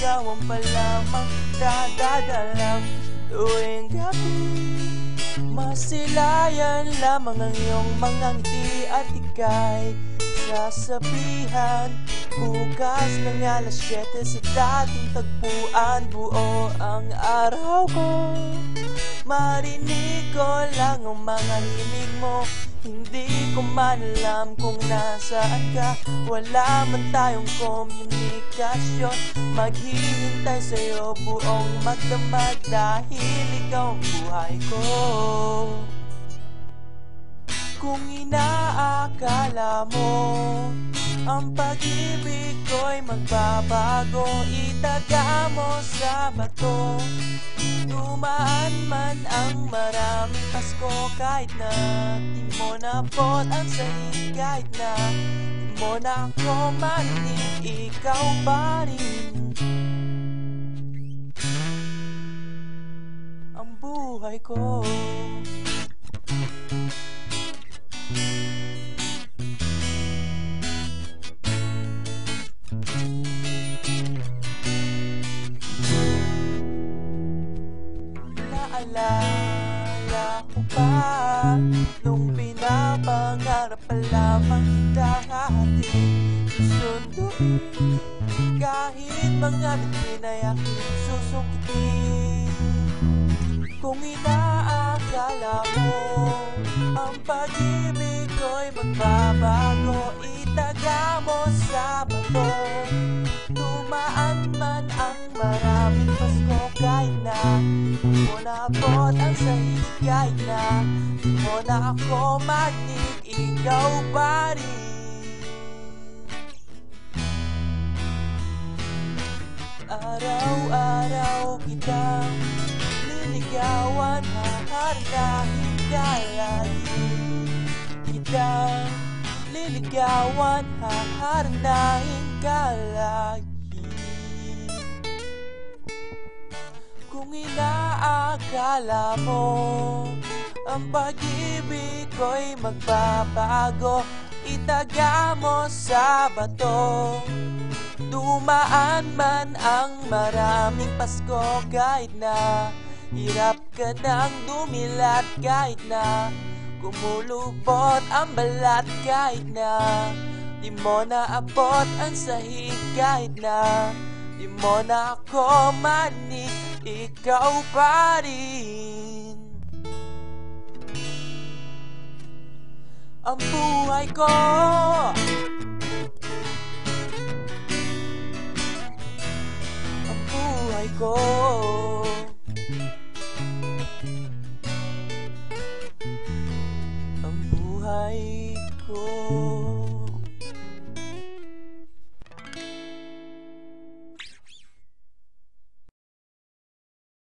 larawan pa lamang dadadalang tuwing gabi. Masilayan lamang ang iyong mga ngiti at ika'y sasabihan bukas ng alas 7 sa dating tagpuan. Buo ang araw ko, marinig ko lang ang mga himig mo. Hindi ko man alam kung nasaan ka, wala man tayong komunikasyon. Maghihintay sa'yo buong magdamag dahil ikaw ang buhay ko. Kung inaakala mo ang pag-ibig ko'y magbabago, itaga mo sa bato. Dumaan man ang maraming Pasko, kahit na di mo napot ang sahig, kahit na di mo na ako marinig, ikaw pa rin ang buhay ko. Naalala ko pa nung pinapangarap pa lamang kita ating susunduin, kahit mga bituin ay aking susungkitin. Kung inaakala mo ang pag-ibig ko'y magbabago, itaga mo sa bato. Dumaan man ang maraming Pasko, kahit na di mo naabot ang sahig, kahit na di mo na ako marinig, ikaw pa rin araw-araw kitang liligawan, haharanahin ka lagi. Kitang liligawan, haharanahin ka lagi. Kung inaakala mo ang pag-ibig ko'y magbabago, itaga mo sa bato. Dumaan man ang maraming Pasko, kahit na hirap ka nang dumilat, kahit na kumulubot ang balat, kahit na di mo naabot ang sahig, kahit na di mo na ako marinig, ikaw pa rin ang buhay ko. Ang buhay ko. Ang buhay ko.